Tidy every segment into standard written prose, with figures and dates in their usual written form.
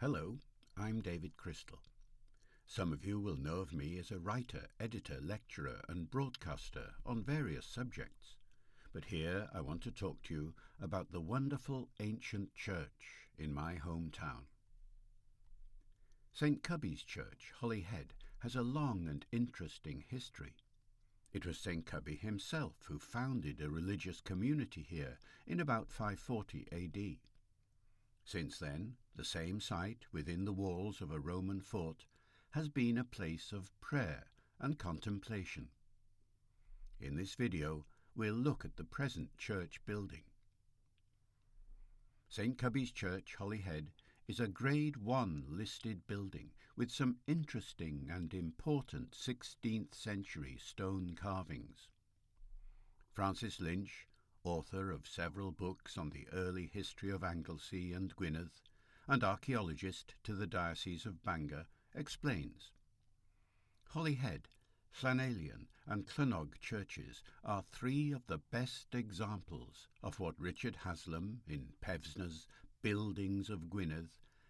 Hello, I'm David Crystal. Some of you will know of me as a writer, editor, lecturer and broadcaster on various subjects. But here I want to talk to you about the wonderful ancient church in my hometown. St. Cubby's Church, Holyhead, has a long and interesting history. It was St. Cubby himself who founded a religious community here in about 540 AD. Since then, the same site within the walls of a Roman fort has been a place of prayer and contemplation. In this video, we'll look at the present church building. St. Cubby's Church, Holyhead, is a Grade 1 listed building with some interesting and important 16th century stone carvings. Francis Lynch, author of several books on the early history of Anglesey and Gwynedd, and archaeologist to the Diocese of Bangor, explains. Holyhead, Llanelian and Clunog churches are three of the best examples of what Richard Haslam, in Pevsner's Buildings of Gwynedd,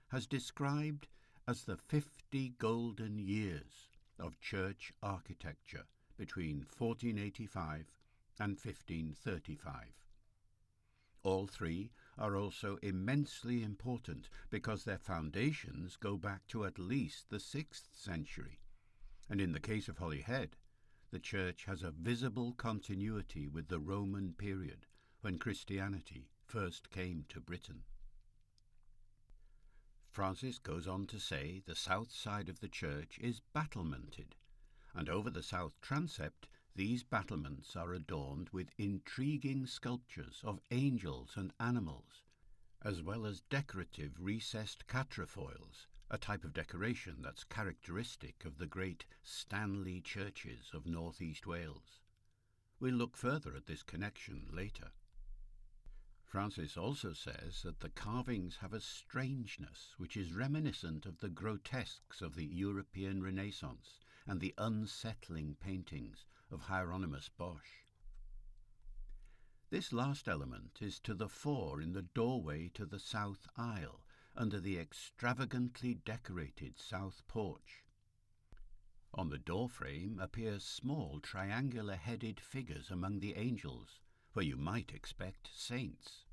has described as the 50 golden years of church architecture between 1485 and 1535. All three are also immensely important because their foundations go back to at least the 6th century, and in the case of Holyhead, the church has a visible continuity with the Roman period when Christianity first came to Britain. Francis goes on to say the south side of the church is battlemented, and over the south transept these battlements are adorned with intriguing sculptures of angels and animals, as well as decorative recessed quatrefoils, a type of decoration that's characteristic of the great Stanley churches of northeast Wales. We'll look further at this connection later. Francis also says that the carvings have a strangeness which is reminiscent of the grotesques of the European Renaissance and the unsettling paintings of Hieronymus Bosch. This last element is to the fore in the doorway to the south aisle, under the extravagantly decorated south porch. On the doorframe appear small triangular-headed figures among the angels, where you might expect saints.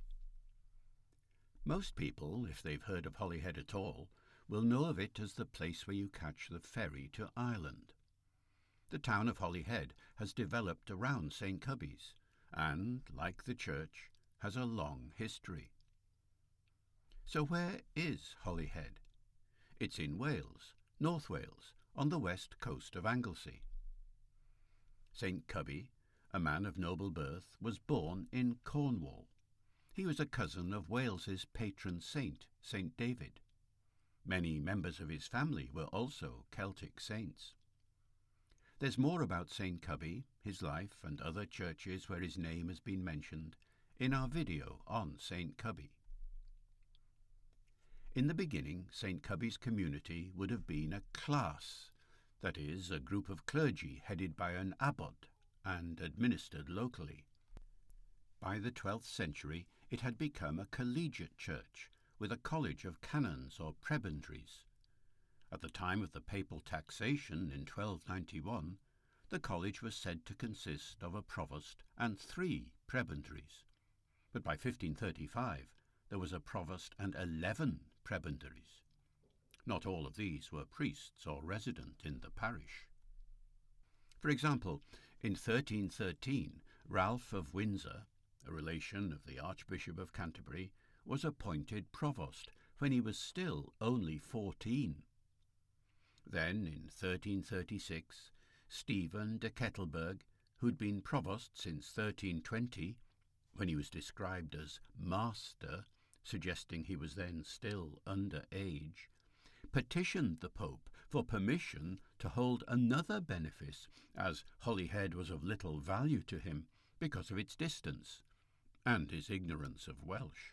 Most people, if they've heard of Holyhead at all, will know of it as the place where you catch the ferry to Ireland. The town of Holyhead has developed around St. Cubby's and, like the church, has a long history. So where is Holyhead? It's in Wales, North Wales, on the west coast of Anglesey. St. Cubby, a man of noble birth, was born in Cornwall. He was a cousin of Wales's patron saint, St. David. Many members of his family were also Celtic saints. There's more about St. Cubby, his life and other churches where his name has been mentioned, in our video on St. Cubby. In the beginning, St. Cubby's community would have been a class, that is, a group of clergy headed by an abbot and administered locally. By the 12th century, it had become a collegiate church with a college of canons or prebendaries. At the time of the papal taxation in 1291, the college was said to consist of a provost and 3 prebendaries. But by 1535, there was a provost and 11 prebendaries. Not all of these were priests or resident in the parish. For example, in 1313, Ralph of Windsor, a relation of the Archbishop of Canterbury, was appointed provost when he was still only 14. Then, in 1336, Stephen de Kettelberg, who'd been provost since 1320, when he was described as master, suggesting he was then still under age, petitioned the Pope for permission to hold another benefice, as Holyhead was of little value to him because of its distance and his ignorance of Welsh.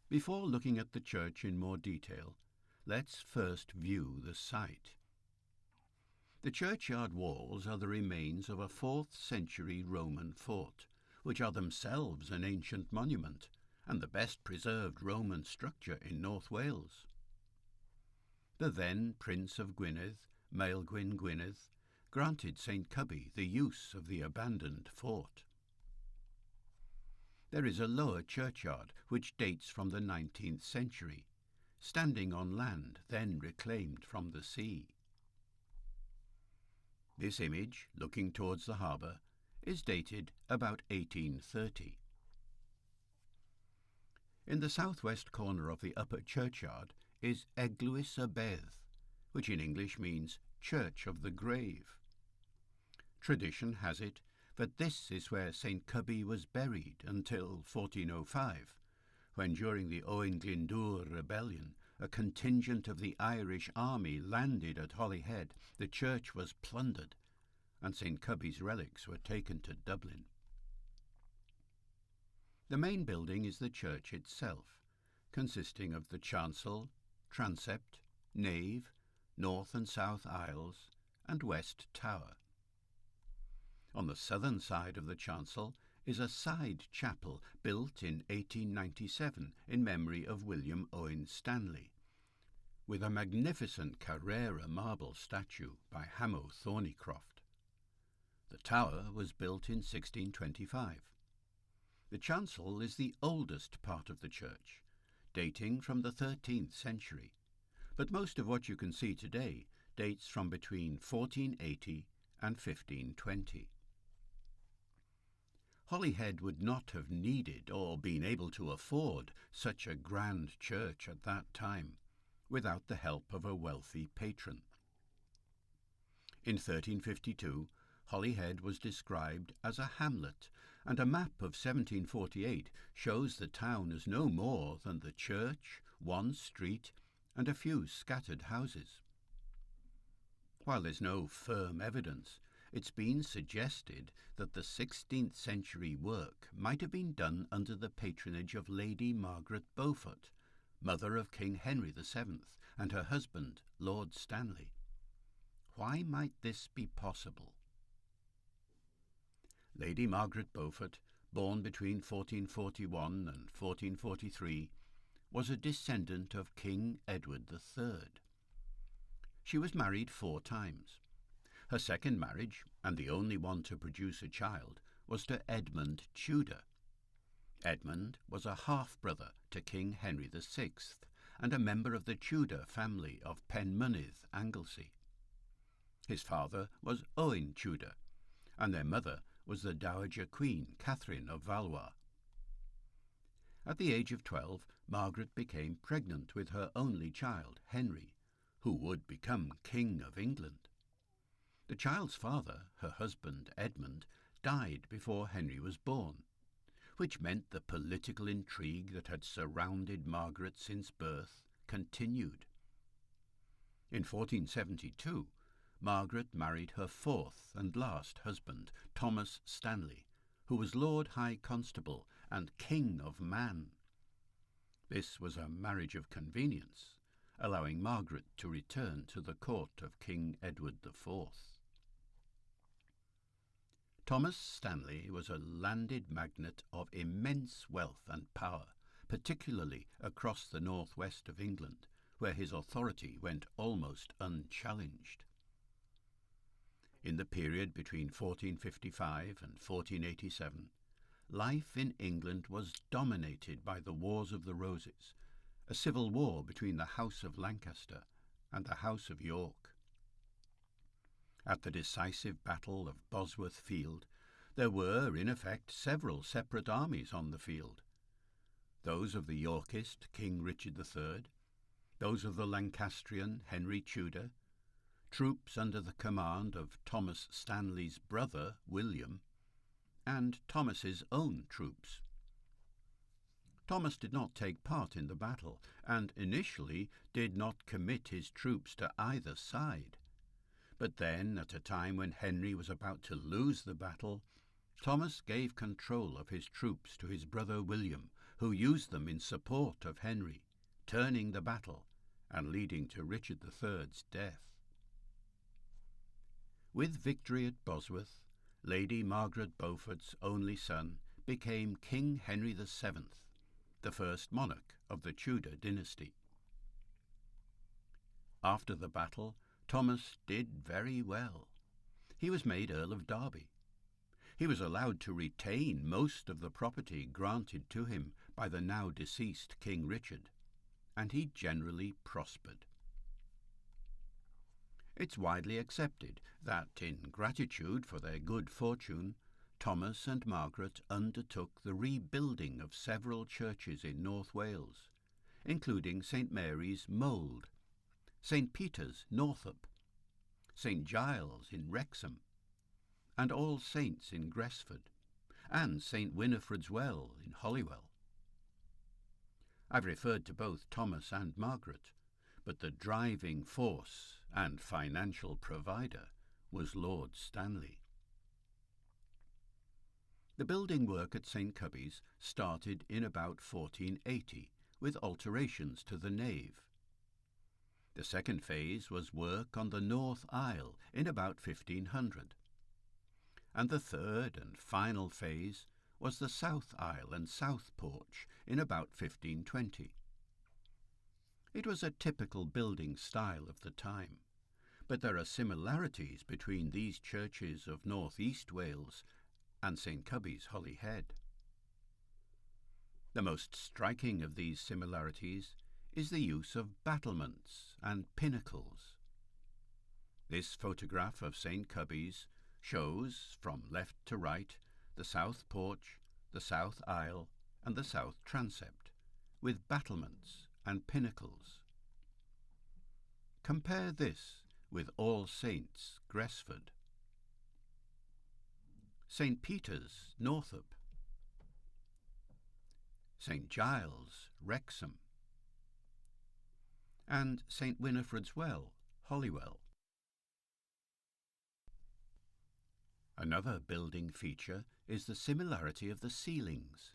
Before looking at the church in more detail, let's first view the site. The churchyard walls are the remains of a 4th century Roman fort, which are themselves an ancient monument, and the best preserved Roman structure in North Wales. The then Prince of Gwynedd, Maelgwyn Gwynedd, granted St Cybi the use of the abandoned fort. There is a lower churchyard which dates from the 19th century, standing on land then reclaimed from the sea. This image, looking towards the harbour, is dated about 1830. In the southwest corner of the upper churchyard is Eglwys y Bedd, which in English means Church of the Grave. Tradition has it that this is where St Cybi was buried until 1405, when during the Owain Glyndŵr rebellion a contingent of the Irish army landed at Holyhead. The church was plundered, and St Cybi's relics were taken to Dublin. The main building is the church itself, consisting of the chancel, transept, nave, north and south aisles, and west tower. On the southern side of the chancel is a side chapel built in 1897 in memory of William Owen Stanley, with a magnificent Carrara marble statue by Hamo Thornycroft. The tower was built in 1625. The chancel is the oldest part of the church, dating from the 13th century, but most of what you can see today dates from between 1480 and 1520. Holyhead would not have needed or been able to afford such a grand church at that time without the help of a wealthy patron. In 1352, Holyhead was described as a hamlet, and a map of 1748 shows the town as no more than the church, one street, and a few scattered houses. While there's no firm evidence, it's been suggested that the 16th century work might have been done under the patronage of Lady Margaret Beaufort, mother of King Henry VII, and her husband, Lord Stanley. Why might this be possible? Lady Margaret Beaufort, born between 1441 and 1443, was a descendant of King Edward III. She was married 4 times. Her second marriage, and the only one to produce a child, was to Edmund Tudor. Edmund was a half-brother to King Henry VI and a member of the Tudor family of Penmynydd, Anglesey. His father was Owen Tudor, and their mother was the Dowager Queen Catherine of Valois. At the age of 12, Margaret became pregnant with her only child, Henry, who would become King of England. The child's father, her husband Edmund, died before Henry was born, which meant the political intrigue that had surrounded Margaret since birth continued. In 1472, Margaret married her 4th and last husband, Thomas Stanley, who was Lord High Constable and King of Man. This was a marriage of convenience, allowing Margaret to return to the court of King Edward IV. Thomas Stanley was a landed magnate of immense wealth and power, particularly across the northwest of England, where his authority went almost unchallenged. In the period between 1455 and 1487, life in England was dominated by the Wars of the Roses, a civil war between the House of Lancaster and the House of York. At the decisive Battle of Bosworth Field, there were, in effect, several separate armies on the field. Those of the Yorkist King Richard III, those of the Lancastrian Henry Tudor, troops under the command of Thomas Stanley's brother, William, and Thomas's own troops. Thomas did not take part in the battle, and initially did not commit his troops to either side. But then, at a time when Henry was about to lose the battle, Thomas gave control of his troops to his brother William, who used them in support of Henry, turning the battle and leading to Richard III's death. With victory at Bosworth, Lady Margaret Beaufort's only son became King Henry VII, the first monarch of the Tudor dynasty. After the battle, Thomas did very well. He was made Earl of Derby. He was allowed to retain most of the property granted to him by the now deceased King Richard, and he generally prospered. It's widely accepted that, in gratitude for their good fortune, Thomas and Margaret undertook the rebuilding of several churches in North Wales, including St Mary's, Mold, St Peter's, Northup, St Giles in Wrexham, and All Saints in Gresford, and St Winifred's Well in Holyhead. I've referred to both Thomas and Margaret, but the driving force and financial provider was Lord Stanley. The building work at St Cubby's started in about 1480, with alterations to the nave. The second phase was work on the north aisle in about 1500. And the third and final phase was the south aisle and south porch in about 1520. It was a typical building style of the time, but there are similarities between these churches of North East Wales and St Cubby's, Holyhead. The most striking of these similarities is the use of battlements and pinnacles. This photograph of St Cubby's shows, from left to right, the south porch, the south aisle, and the south transept, with battlements and pinnacles. Compare this with All Saints, Gresford, St Peter's, Northup, St Giles, Wrexham, and St Winifred's Well, Holyhead. Another building feature is the similarity of the ceilings.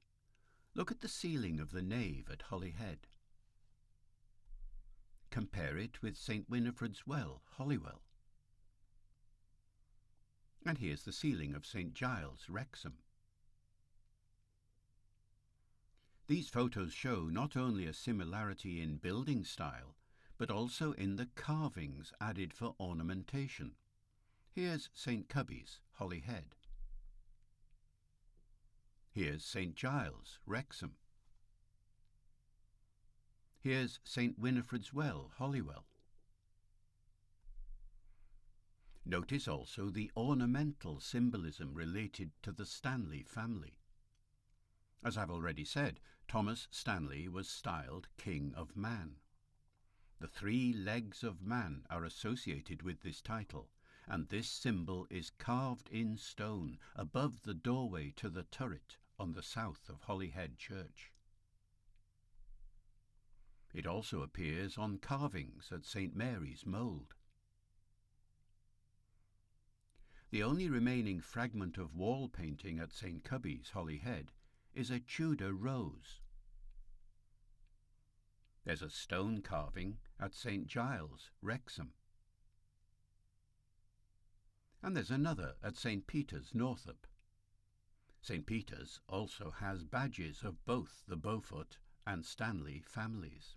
Look at the ceiling of the nave at Holyhead. Compare it with St Winifred's Well, Holyhead. And here's the ceiling of St Giles, Wrexham. These photos show not only a similarity in building style, but also in the carvings added for ornamentation. Here's St Cubby's, Holyhead. Here's St Giles, Wrexham. Here's St Winifred's Well, Holyhead. Notice also the ornamental symbolism related to the Stanley family. As I've already said, Thomas Stanley was styled King of Man. The 3 legs of man are associated with this title, and this symbol is carved in stone above the doorway to the turret on the south of Holyhead Church. It also appears on carvings at St Mary's, Mold. The only remaining fragment of wall painting at St Cubby's, Holyhead, is a Tudor rose. There's a stone carving at St Giles, Wrexham. And there's another at St Peter's, Northup. St Peter's also has badges of both the Beaufort and Stanley families.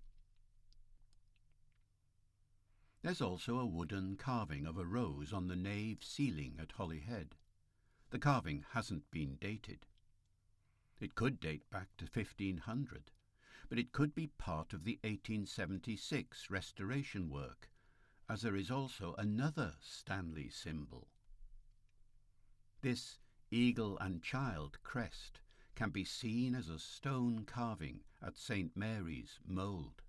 There's also a wooden carving of a rose on the nave ceiling at Holyhead. The carving hasn't been dated. It could date back to 1500, but it could be part of the 1876 restoration work, as there is also another Stanley symbol. This eagle and child crest can be seen as a stone carving at St Mary's, Mold.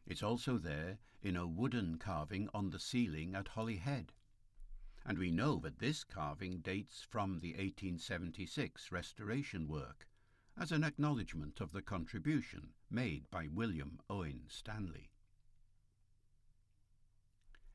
It's also there in a wooden carving on the ceiling at Holyhead, and we know that this carving dates from the 1876 restoration work as an acknowledgement of the contribution made by William Owen Stanley.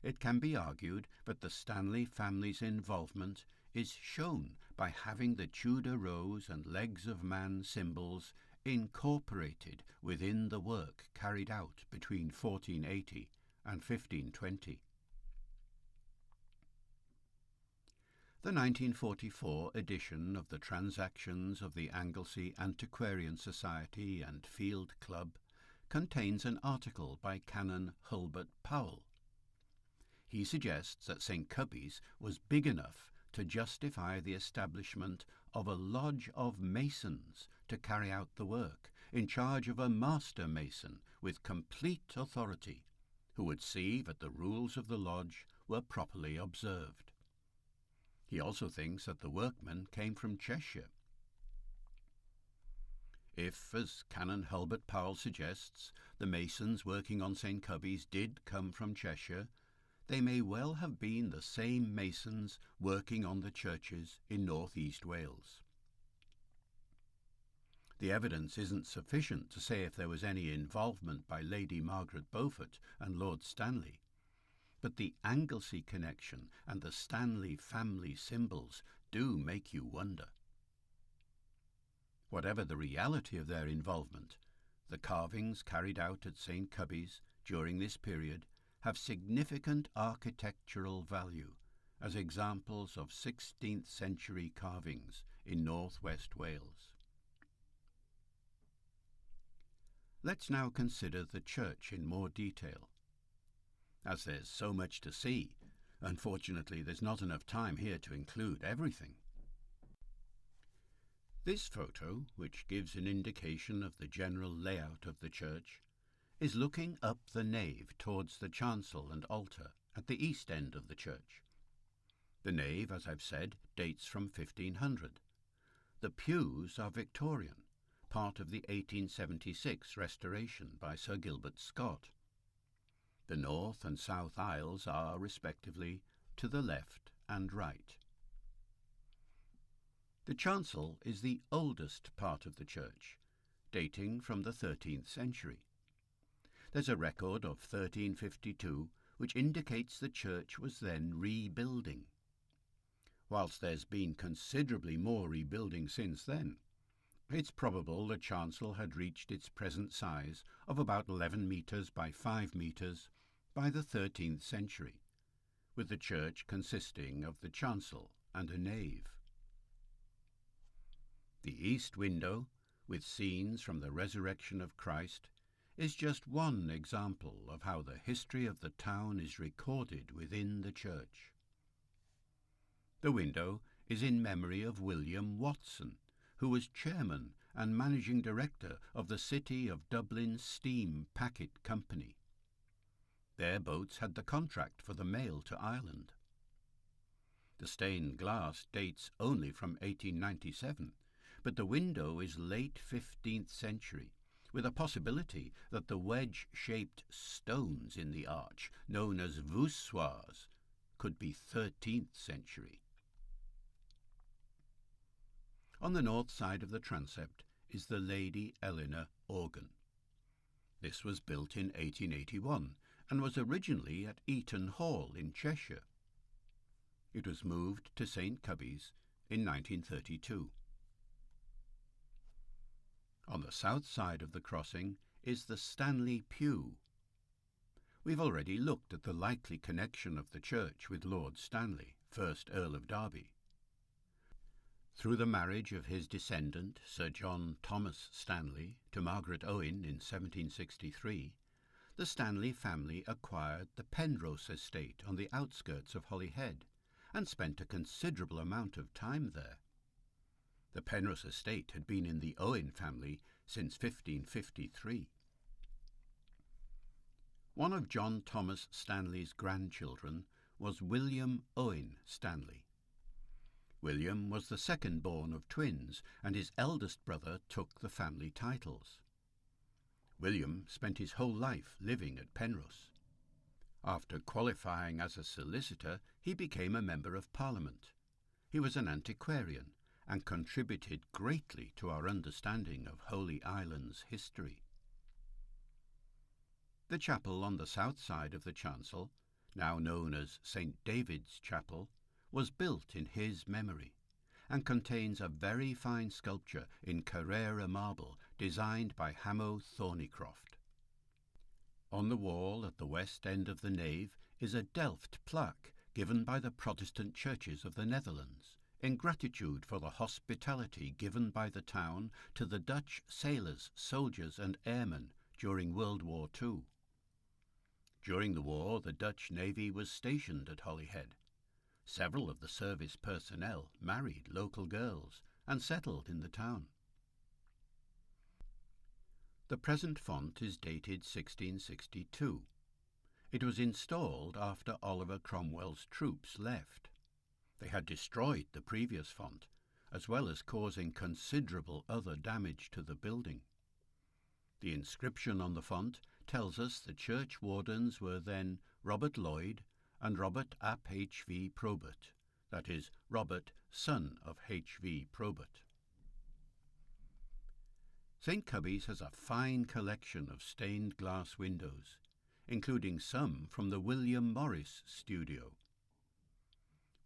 It can be argued that the Stanley family's involvement is shown by having the Tudor rose and legs of man symbols incorporated within the work carried out between 1480 and 1520. The 1944 edition of the Transactions of the Anglesey Antiquarian Society and Field Club contains an article by Canon Hulbert Powell. He suggests that St. Cubby's was big enough to justify the establishment of a lodge of masons to carry out the work, in charge of a master mason with complete authority, who would see that the rules of the lodge were properly observed. He also thinks that the workmen came from Cheshire. If, as Canon Hulbert Powell suggests, the masons working on St. Cubby's did come from Cheshire, they may well have been the same masons working on the churches in North East Wales. The evidence isn't sufficient to say if there was any involvement by Lady Margaret Beaufort and Lord Stanley, but the Anglesey connection and the Stanley family symbols do make you wonder. Whatever the reality of their involvement, the carvings carried out at St. Cubby's during this period have significant architectural value as examples of 16th century carvings in northwest Wales. Let's now consider the church in more detail. As there's so much to see, unfortunately there's not enough time here to include everything. This photo, which gives an indication of the general layout of the church, is looking up the nave towards the chancel and altar at the east end of the church. The nave, as I've said, dates from 1500. The pews are Victorian, part of the 1876 restoration by Sir Gilbert Scott. The north and south aisles are, respectively, to the left and right. The chancel is the oldest part of the church, dating from the 13th century. There's a record of 1352 which indicates the church was then rebuilding. Whilst there's been considerably more rebuilding since then, it's probable the chancel had reached its present size of about 11 metres by 5 metres by the 13th century, with the church consisting of the chancel and a nave. The east window, with scenes from the resurrection of Christ, is just one example of how the history of the town is recorded within the church. The window is in memory of William Watson, who was chairman and managing director of the City of Dublin Steam Packet Company. Their boats had the contract for the mail to Ireland. The stained glass dates only from 1897, but the window is late 15th century, with a possibility that the wedge-shaped stones in the arch, known as voussoirs, could be 13th century. On the north side of the transept is the Lady Eleanor organ. This was built in 1881 and was originally at Eaton Hall in Cheshire. It was moved to St. Cubby's in 1932. On the south side of the crossing is the Stanley pew. We've already looked at the likely connection of the church with Lord Stanley, 1st Earl of Derby. Through the marriage of his descendant, Sir John Thomas Stanley, to Margaret Owen in 1763, the Stanley family acquired the Penrose estate on the outskirts of Holyhead and spent a considerable amount of time there. The Penrose estate had been in the Owen family since 1553. One of John Thomas Stanley's grandchildren was William Owen Stanley. William was the second born of twins, and his eldest brother took the family titles. William spent his whole life living at Penrose. After qualifying as a solicitor, he became a member of Parliament. He was an antiquarian and contributed greatly to our understanding of Holy Island's history. The chapel on the south side of the chancel, now known as St. David's Chapel, was built in his memory and contains a very fine sculpture in Carrara marble designed by Hamo Thornycroft. On the wall at the west end of the nave is a Delft plaque given by the Protestant churches of the Netherlands in gratitude for the hospitality given by the town to the Dutch sailors, soldiers and airmen during World War II. During the war, the Dutch Navy was stationed at Holyhead. Several of the service personnel married local girls and settled in the town. The present font is dated 1662. It was installed after Oliver Cromwell's troops left. They had destroyed the previous font, as well as causing considerable other damage to the building. The inscription on the font tells us the church wardens were then Robert Lloyd and Robert ap H.V. Probert, that is, Robert, son of H.V. Probert. St. Cubby's has a fine collection of stained glass windows, including some from the William Morris studio.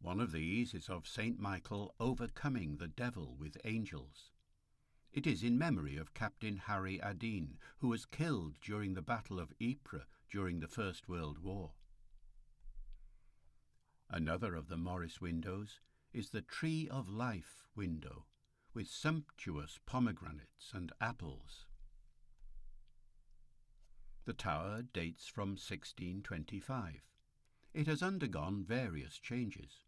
One of these is of St. Michael overcoming the devil with angels. It is in memory of Captain Harry Adine, who was killed during the Battle of Ypres during the First World War. Another of the Morris windows is the Tree of Life window, with sumptuous pomegranates and apples. The tower dates from 1625. It has undergone various changes.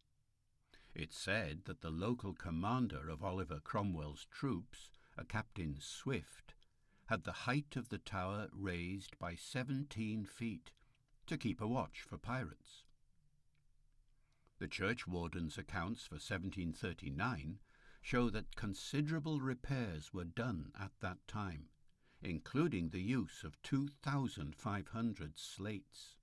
It's said that the local commander of Oliver Cromwell's troops, a Captain Swift, had the height of the tower raised by 17 feet to keep a watch for pirates. The churchwarden's accounts for 1739 show that considerable repairs were done at that time, including the use of 2,500 slates.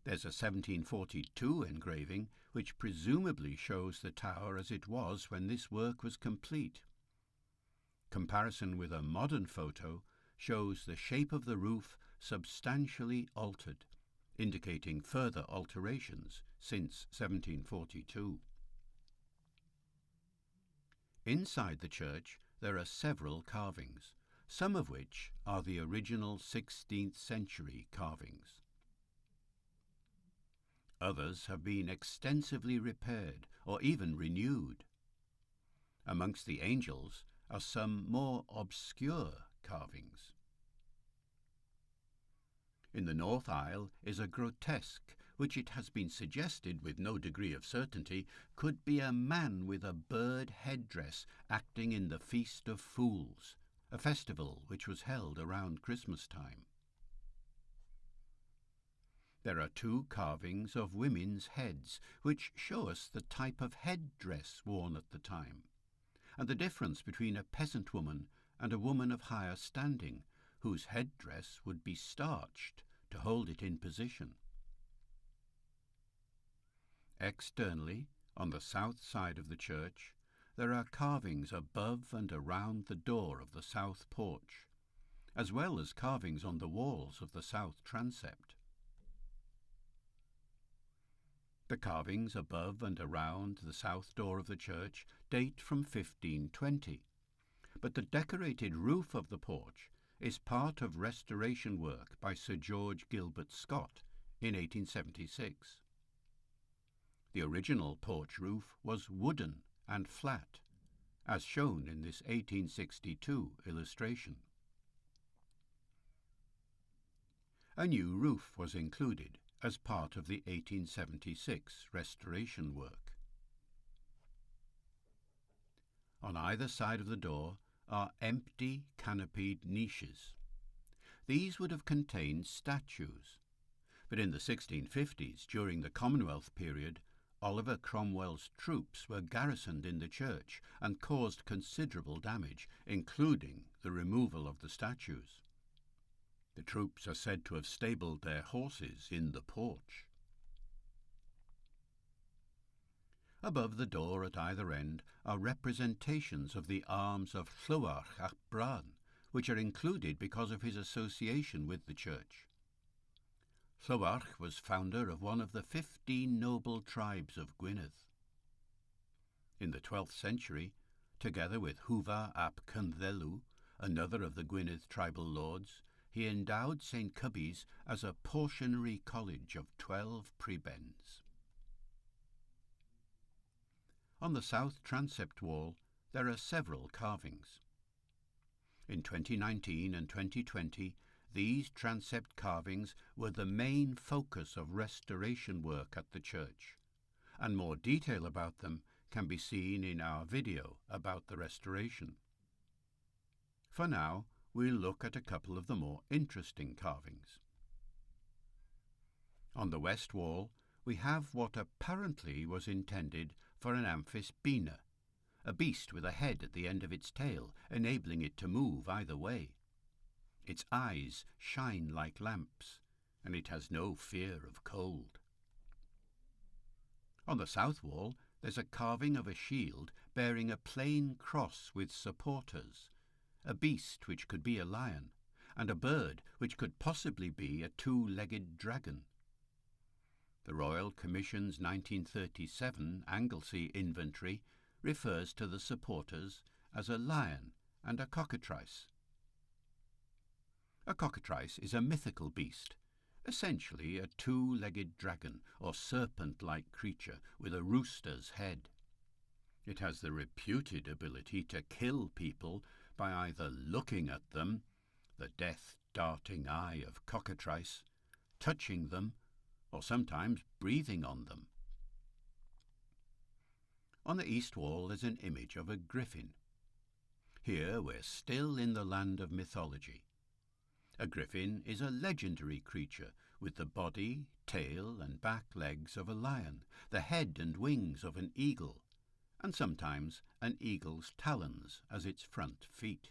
There's a 1742 engraving which presumably shows the tower as it was when this work was complete. Comparison with a modern photo shows the shape of the roof substantially altered, indicating further alterations since 1742. Inside the church there are several carvings, some of which are the original 16th century carvings. Others have been extensively repaired or even renewed. Amongst the angels are some more obscure carvings. In the north aisle is a grotesque, which it has been suggested with no degree of certainty could be a man with a bird headdress acting in the Feast of Fools, a festival which was held around Christmas time. There are 2 carvings of women's heads, which show us the type of headdress worn at the time, and the difference between a peasant woman and a woman of higher standing, whose headdress would be starched to hold it in position. Externally, on the south side of the church, there are carvings above and around the door of the south porch, as well as carvings on the walls of the south transept. The carvings above and around the south door of the church date from 1520, but the decorated roof of the porch is part of restoration work by Sir George Gilbert Scott in 1876. The original porch roof was wooden and flat, as shown in this 1862 illustration. A new roof was included as part of the 1876 restoration work. On either side of the door are empty canopied niches. These would have contained statues, but in the 1650s, during the Commonwealth period, Oliver Cromwell's troops were garrisoned in the church and caused considerable damage, including the removal of the statues. The troops are said to have stabled their horses in the porch. Above the door at either end are representations of the arms of Llywarch ap Bran, which are included because of his association with the church. Llywarch was founder of one of the 15 noble tribes of Gwynedd. In the 12th century, together with Hwfa ap Cynddelw, another of the Gwynedd tribal lords, he endowed St. Cybi's as a portionary college of 12 prebends. On the south transept wall there are several carvings. In 2019 and 2020, these transept carvings were the main focus of restoration work at the church, and more detail about them can be seen in our video about the restoration. For now, we'll look at a couple of the more interesting carvings. On the west wall, we have what apparently was intended for an amphisbaena, a beast with a head at the end of its tail, enabling it to move either way. Its eyes shine like lamps, and it has no fear of cold. On the south wall, there's a carving of a shield bearing a plain cross with supporters, a beast which could be a lion, and a bird which could possibly be a two-legged dragon. The Royal Commission's 1937 Anglesey inventory refers to the supporters as a lion and a cockatrice. A cockatrice is a mythical beast, essentially a two-legged dragon or serpent-like creature with a rooster's head. It has the reputed ability to kill people by either looking at them, the death-darting eye of cockatrice, touching them, or sometimes breathing on them. On the east wall there's an image of a griffin. Here we're still in the land of mythology. A griffin is a legendary creature with the body, tail and back legs of a lion, the head and wings of an eagle, and sometimes an eagle's talons as its front feet.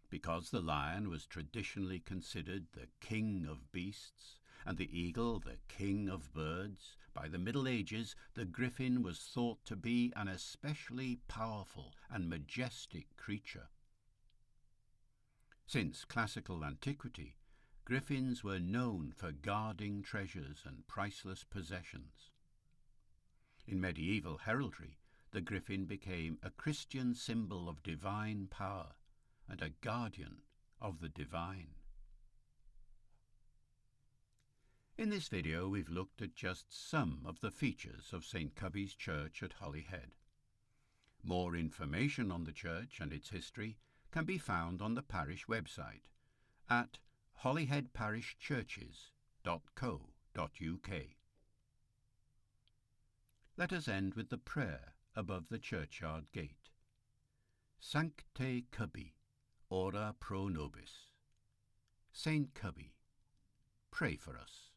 Because the lion was traditionally considered the king of beasts, and the eagle the king of birds, by the Middle Ages the griffin was thought to be an especially powerful and majestic creature. Since classical antiquity, griffins were known for guarding treasures and priceless possessions. In medieval heraldry, the griffin became a Christian symbol of divine power and a guardian of the divine. In this video we've looked at just some of the features of St. Cybi's Church at Holyhead. More information on the church and its history can be found on the parish website at holyheadparishchurches.co.uk. Let us end with the prayer above the churchyard gate. Sancte Cybi, ora pro nobis. Saint Cybi, pray for us.